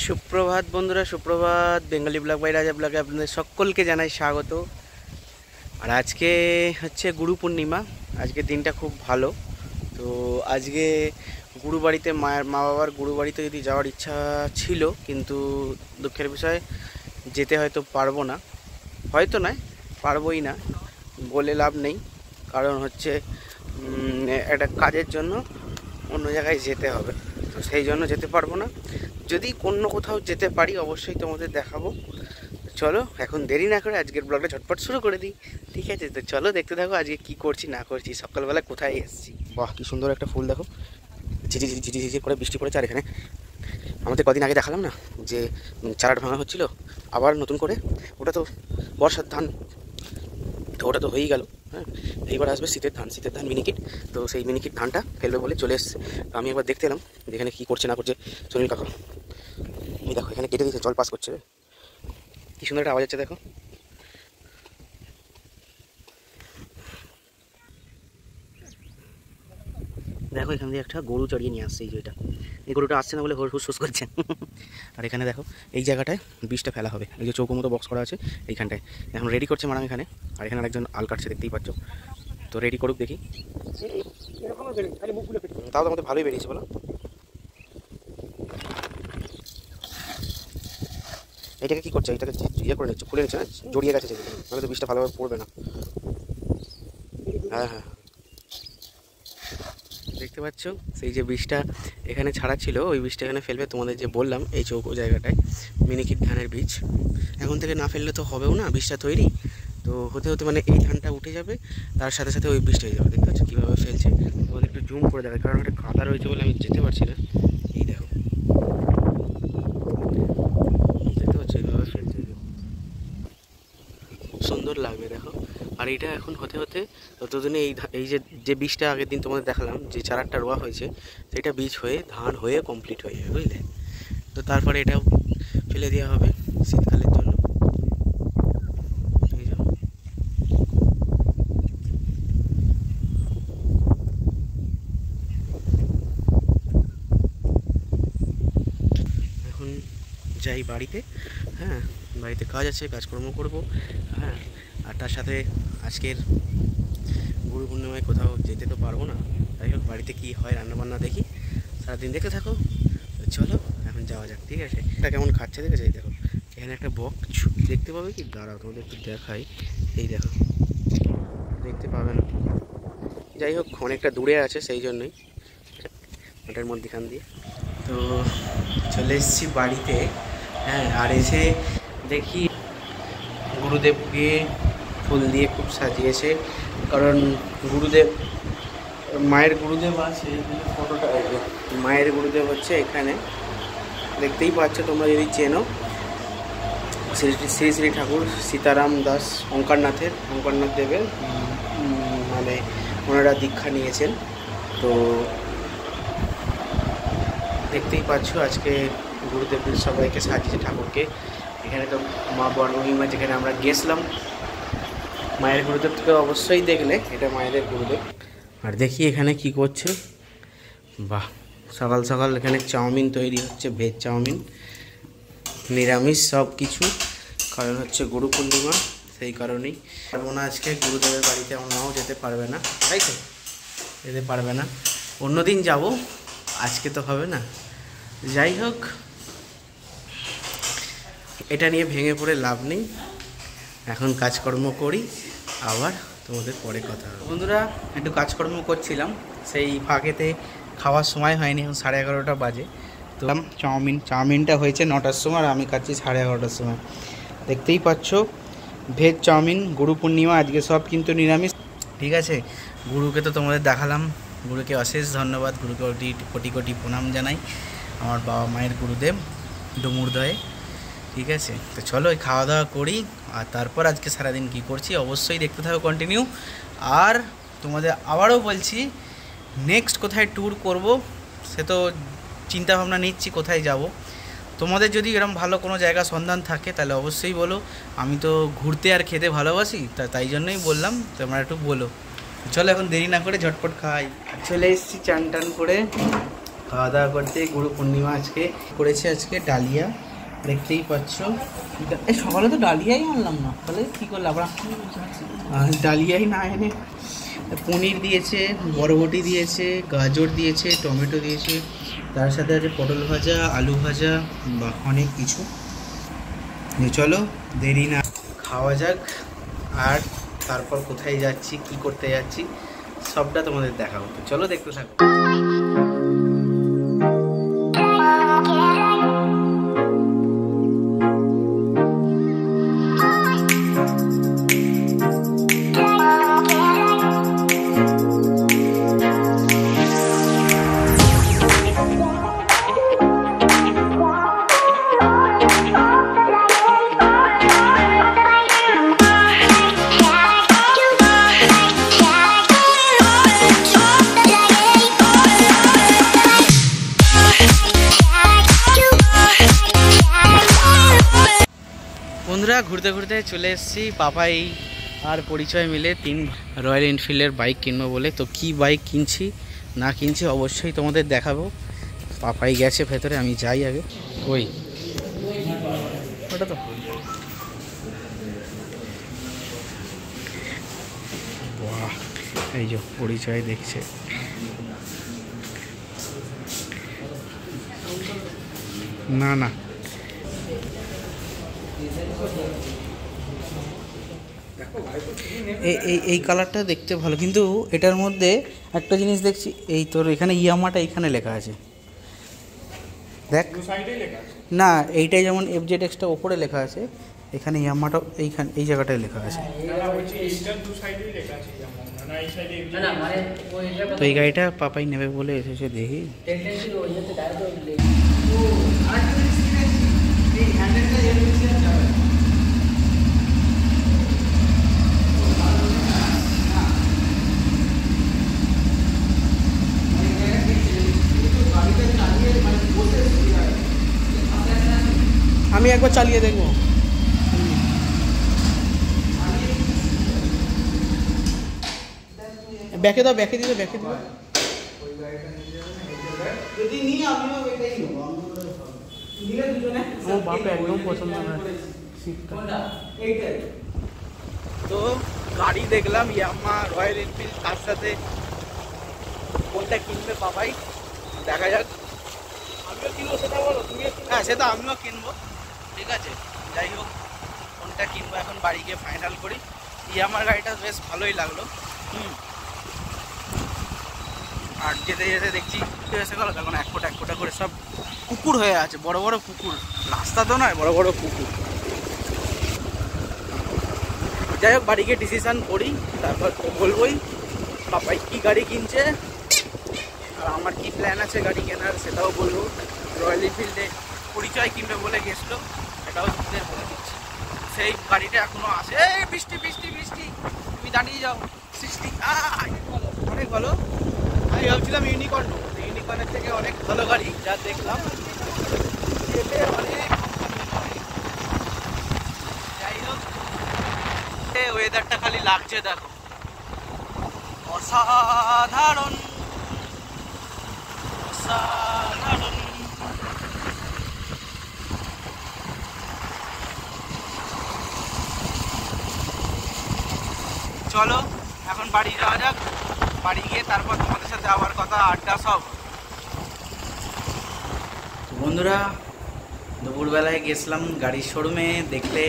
সুপ্রভাত বন্ধুরা, সুপ্রভাত। বেঙ্গলি ব্লগ বাই রাজা ব্লগে আপনাদের সকলকে জানাই স্বাগত। আর আজকে হচ্ছে গুরু পূর্ণিমা। আজকে দিনটা খুব ভালো। তো আজকে গুরু বাড়িতে মা বাবার গুরু বাড়িতে যদি যাওয়ার ইচ্ছা ছিল, কিন্তু দুঃখের বিষয় যেতে হয়তো পারবো না। হয়তো নয়, পারবোই না, বলে লাভ নেই। কারণ হচ্ছে একটা কাজের জন্য অন্য জায়গায় যেতে হবে, তো সেই জন্য যেতে পারবো না। যদি অন্য কোথাও যেতে পারি অবশ্যই তোমাদের দেখাবো। চলো এখন দেরি না করে আজকের ব্লগটা ঝটপট শুরু করে দিই, ঠিক আছে? তো চলো দেখতে থাকো আজকে কি করছি না করছি, সকালবেলা কোথায় এসেছি। বাহ, কি সুন্দর একটা ফুল দেখো, ঝিঝি ঝিঝি ঝিঝি ঝিঝি করে বৃষ্টি পড়েছে। আর এখানে আমাদের কদিন আগে দেখালাম না যে চারাটা ভাঙা হচ্ছিল আবার নতুন করে, ওটা তো বর্ষার ধান, তো ওটা তো হয়েই গেল। হ্যাঁ, এইবার আসবে শীতের ধান মিনিকিট। তো সেই মিনিকিট ধানটা ফেলবে বলে চলে এসছে। তো আমি একবার দেখতে এলাম যেখানে কী করছে না করছে সুনীল কাকা। এই দেখো এখানে কেটে দিয়েছে, জল পাস করছে, কি সুন্দর একটা আওয়াজ হচ্ছে দেখো। দেখো এখান দিয়ে একটা গরু চড়িয়ে নিয়ে আসছে, এই যে এটা, এই গরুটা আসছে না বলে হুস করছে। আর এখানে দেখো এই জায়গাটায় বীজটা ফেলা হবে, এই যে চৌকো মতো বক্স করা আছে এইখানটায় এখন রেডি করছে মারাম এখানে। আর এখানে আরেকজন আল কাটছে, দেখতেই পাচ্ছ। তো রেডি করুক দেখি। তাও তো আমাদের ভালোই বেরিয়েছে বলো। এটাকে কী করছে, এটাকে ইয়ে করে নিচ্ছে, খুলে নিচ্ছে না, জড়িয়ে গেছে যেগুলো, নাহলে তো বীজটা ভালোভাবে পড়বে না। হ্যাঁ হ্যাঁ, দেখতে পাচ্ছ সেই যে বীজটা এখানে ছাড়া ছিল, ওই বীজটা এখানে ফেলবে। তোমাদের যে বললাম এই চৌকো জায়গাটায় মিনিকিট ধানের বীজ, এখন থেকে না ফেললে তো হবেও না, বীজটা তৈরি তো হতে হতে মানে এই ধানটা উঠে যাবে, তার সাথে সাথে ওই বীজটা হয়ে যাবে। দেখতে পাচ্ছ কীভাবে ফেলছে, তোমাদের একটু জুম করে দেখায়, কারণ একটা কাদা রয়েছে বলে আমি যেতে পারছি না। এই দেখো, দেখতে পাচ্ছ এইভাবে ফেলছে, খুব সুন্দর লাগবে দেখো। আর এইটা এখন হতে হতে ততদিনে এই যে বীজটা আগের দিন তোমাদের দেখালাম, যে চারাটা রোয়া হয়েছে, সেটা বীজ হয়ে ধান হয়ে কমপ্লিট হয়ে যাবে, বুঝলে? তো তারপরে এটাও ফেলে দেওয়া হবে শীতকালের জন্য। এখন যাই বাড়িতে, হ্যাঁ বাড়িতে কাজ আছে, কাজকর্ম করব। হ্যাঁ, আর তার সাথে আজকের গুরু পূর্ণিমায় কোথাও যেতে তো পারবো না। যাই হোক বাড়িতে কী হয় রান্নাবান্না দেখি, সারাদিন দেখতে থাকো। চলো এখন যাওয়া যাক, ঠিক আছে? এটা কেমন খাচ্ছে দেখেছো? এই দেখো এখানে একটা বক্স দেখতে পাবে কি, দাঁড়াও তোমাদের একটু দেখাই। এই দেখো, দেখতে পাবে না, যাই হোক অনেকটা দূরে আছে সেই জন্যই, ওটার মধ্যেখান দিয়ে। তো চলে এসেছি বাড়িতে। হ্যাঁ, আর এসে দেখি গুরুদেবকে ফুল দিয়ে খুব সাজিয়েছে, কারণ গুরুদেব, মায়ের গুরুদেব আছে ফটোটা, মায়ের গুরুদেব হচ্ছে এখানে, দেখতেই পাচ্ছ তোমরা যদি চেনো, শ্রী শ্রী ঠাকুর সীতারাম দাস ওঙ্কারনাথ দেবের মানে ওনারা দীক্ষা নিয়েছেন। তো দেখতেই পাচ্ছ আজকে গুরুদেবের সবাইকে সাজিয়েছে ঠাকুরকে। এখানে তো মা বর্গমহিমা যেখানে আমরা গেছিলাম, মায়ের গুরুদেবকে অবশ্যই দেখলে, এটা মায়েদের গুরুদেব। আর দেখি এখানে কি করছে, বাহ, সকাল সকাল এখানে চাউমিন তৈরি হচ্ছে, ভেজ চাউমিন, নিরামিষ সব কিছু, কারণ হচ্ছে গুরু পূর্ণিমা, সেই কারণেই। পারবো না আজকে গুরুদেবের বাড়িতে, আমার মাও যেতে পারবে না, তাই তো যেতে পারবে না, অন্যদিন যাব, আজকে তো হবে না। যাই হোক, এটা নিয়ে ভেঙে পড়ে লাভ নেই, এখন কাজকর্ম করি, আবার তোমাদের পরে কথা হবে। বন্ধুরা একটু কাজকর্ম করছিলাম, সেই ফাঁকেতে খাওয়ার সময় হয়নি, এখন 11:30 বাজে। তো চাউমিনটা হয়েছে 9টার সময়, আর আমি খাচ্ছি 11:30টার সময়। দেখতেই পাচ্ছ ভেজ চাউমিন, গুরু পূর্ণিমা আজকে, সব কিন্তু নিরামিষ, ঠিক আছে? গুরুকে তো তোমাদের দেখালাম, গুরুকে অশেষ ধন্যবাদ, গুরুকে কোটি কোটি প্রণাম জানাই, আমার বাবা মায়ের গুরুদেব ডুমুরদয়ে, ঠিক আছে? তো চলো ওই খাওয়া দাওয়া করি, আর তারপর আজকে সারাদিন কী করছি অবশ্যই দেখতে থাকো কন্টিনিউ। আর তোমাদের আবারও বলছি, নেক্সট কোথায় ট্যুর করব সে তো চিন্তা ভাবনা নিচ্ছি কোথায় যাব। তোমাদের যদি এরকম ভালো কোনো জায়গা সন্ধান থাকে তাহলে অবশ্যই বলো। আমি তো ঘুরতে আর খেতে ভালোবাসি, তাই জন্যই বললাম তোমরা একটু বলো। চলো এখন দেরি না করে ঝটপট খাই। চলে এসেছি চান টান করে খাওয়া দাওয়া করতে। গুরু পূর্ণিমা আজকে করেছে, আজকে ডালিয়া দেখতেই পাচ্ছ। এই সকালে তো ডালিয়াই আনলাম না, তাহলে কী করলাম আমরা? ডালিয়াই না এনে পনির দিয়েছে, বরবটি দিয়েছে, গাজর দিয়েছে, টমেটো দিয়েছে, তার সাথে আছে পটল ভাজা, আলু ভাজা বা অনেক কিছু। চলো দেরি না খাওয়া যাক, আর তারপর কোথায় যাচ্ছি, কি করতে যাচ্ছি সবটা তোমাদের দেখাবো। তো চলো দেখতে থাকো। বন্ধুরা ঘুরতে ঘুরতে চলে এসেছি পাপাই আর পরিচয় মিলে 3 রয়্যাল এনফিল্ডের বাইক কিনবো বলে। তো কি বাইক কিনছি না কিনছি অবশ্যই তোমাদের দেখাবো। পাপাই গেছে ভেতরে, আমি যাই আগে। ওই ওটা তো বাহ, এই যে পরিচয় দেখছে। না না এই কালারটা দেখতে ভালো, কিন্তু এটার মধ্যে একটা জিনিস দেখছি, এই তোর এখানে ইয়ামাটা এইখানে লেখা আছে দেখ। না এইটাই যেমন FZX-টা ওপরে লেখা আছে, এখানে ইয়ামাটা এইখানে এই জায়গাটায় লেখা আছে। তো এই গাড়িটা পাপাই নেবে বলে এসেছে, দেখি। আমি একবার চালিয়ে দেখবো। ব্যাকে দাও, ব্যাকে দিবে, ব্যাকে দিবে। আমার বাপে একদম পছন্দ না তো গাড়ি দেখলাম ইয়ামা রয়্যাল এনফিল্ড, তার সাথে কোনটা কিনবে পাপাই দেখা যাক। আমিও কিনবো সেটা বলো তুমি? হ্যাঁ সেটা আমিও কিনবো, ঠিক আছে। যাই হোক কোনটা কিনবো এখন বাড়ি গিয়ে ফাইনাল করি। ইয়ামার গাড়িটা বেশ ভালোই লাগলো। আর যেতে যেতে দেখছি এসে গেলো, তখন এক ফোঁটা করে সব পুকুর হয়ে আছে, বড় বড় পুকুর, রাস্তা তো নয়, বড় বড় পুকুর। যাই হোক বাড়ি গিয়ে ডিসিশান করি, তারপর তো বলবোই পাপাই কী গাড়ি কিনছে আর আমার কি প্ল্যান আছে গাড়ি কেনার সেটাও বলবো। রয়্যাল এনফিল্ডে পরিচয় কিনবে বলে গেছিলো, সেটাও বলে দিচ্ছি। সেই গাড়িটা এখনও আসে। এই বৃষ্টি বৃষ্টি বৃষ্টি, তুমি দাঁড়িয়ে যাও। সৃষ্টি অনেক ভালো। আমি ভাবছিলাম ইউনিকর্নের থেকে অনেক ভালো গাড়ি যা দেখলাম। যাই হোক ওয়েদারটা খালি লাগছে দেখো, অসাধারণ অসাধারণ। চলো এখন বাড়ি যাওয়া যাক, বাড়ি গিয়ে তারপর তোমাদের সাথে আবার কথা, আড্ডা সব। বন্ধুরা দুপুরবেলায় গেছিলাম গাড়ির শোরুমে, দেখলে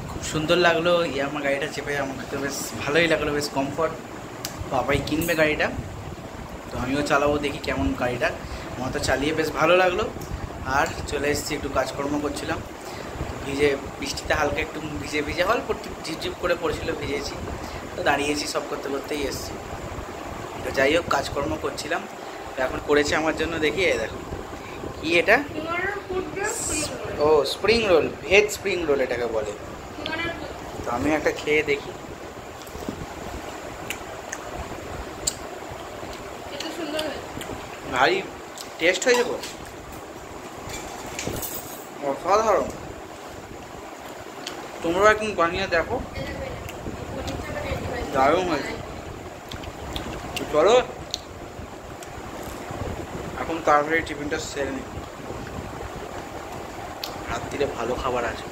খুব সুন্দর লাগলো। ইয়ামা গাড়িটা চেপে আমাকে তো বেশ ভালোই লাগলো, বেশ কমফর্ট। বাবাই কিনবে গাড়িটা, তো আমিও চালাবো, দেখি কেমন গাড়িটা। আমার তো চালিয়ে বেশ ভালো লাগলো। আর চলে এসেছি, একটু কাজকর্ম করছিলাম, ভিজে বৃষ্টিতে হালকা একটু ভিজে ভিজে অল্প ঝিপঝিপ করে পড়েছিল, ভিজেছি। তো দাঁড়িয়েছি, সব করতে করতেই এসেছি। তো যাই হোক কাজকর্ম করছিলাম, তো এখন করেছে আমার জন্য, দেখি দেখো কি এটা। ও spring roll, veg spring roll এটাকে বলে। তো আমি একটা খেয়ে দেখি। ভারী টেস্ট হয়েছে গো, অসাধারণ। তোমরাও একদিন বানিয়ে দেখো, দারুণ হয়েছে। চলো এখন তাড়াতাড়ি টিফিনটা সেরে নিই, রাত্রিরে ভালো খাবার আছে,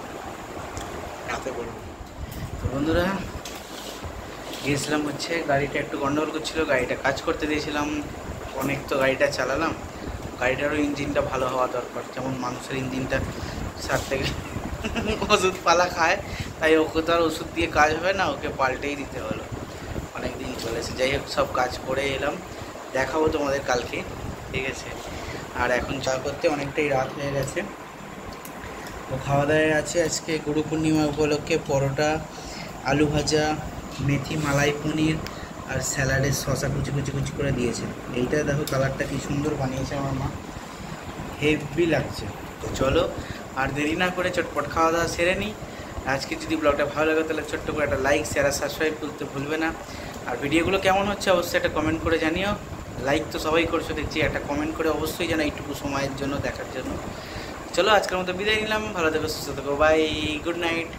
রাতে করবো। তো বন্ধুরা গিয়েছিলাম হচ্ছে, গাড়িটা একটু গন্ডগোল করছিল, গাড়িটা কাজ করতে দিয়েছিলাম, অনেক তো গাড়িটা চালালাম। গাড়িটারও ইঞ্জিনটা ভালো হওয়া দরকার, যেমন মানুষের ইঞ্জিনটা সারতে গেলে ওষুধ পালা খায়, তাই ওকে তো আর ওষুধ দিয়ে কাজ হবে না, ওকে পাল্টেই দিতে হলো। অনেক দিন চলেছে, যাই হোক সব কাজ করে এলাম, দেখাবো তোমাদের কালকে, ঠিক আছে। আর এখন চা করতে অনেকটাই রাত হয়ে গেছে। তো খাওয়া দাওয়া আছে আজকে গুরু পূর্ণিমা উপলক্ষে, পরোটা, আলু ভাজা, মেথি মালাই পনির আর স্যালাডের শসা কুচি কুচি কুচি করে দিয়েছে। এইটা দেখো কালারটা কি সুন্দর বানিয়েছে আমার মা, হেভি লাগছে। তো চলো আর দেরি না করে চটপট খাওয়া দাওয়া সেরে নিই। আজকে যদি ব্লগটা ভালো লাগে তাহলে ছোট্ট করে একটা লাইক, শেয়ার আর সাবস্ক্রাইব করতে ভুলবে না। আর ভিডিওগুলো কেমন হচ্ছে অবশ্যই একটা কমেন্ট করে জানিও। লাইক তো সবাই করছো দেখছি, একটা কমেন্ট করে অবশ্যই জানো এইটুকু সময়ের জন্য দেখার জন্য। চলো আজকের মতো বিদায় নিলাম, ভালো থেকো, সুস্থ থেকো, বাই, গুড নাইট।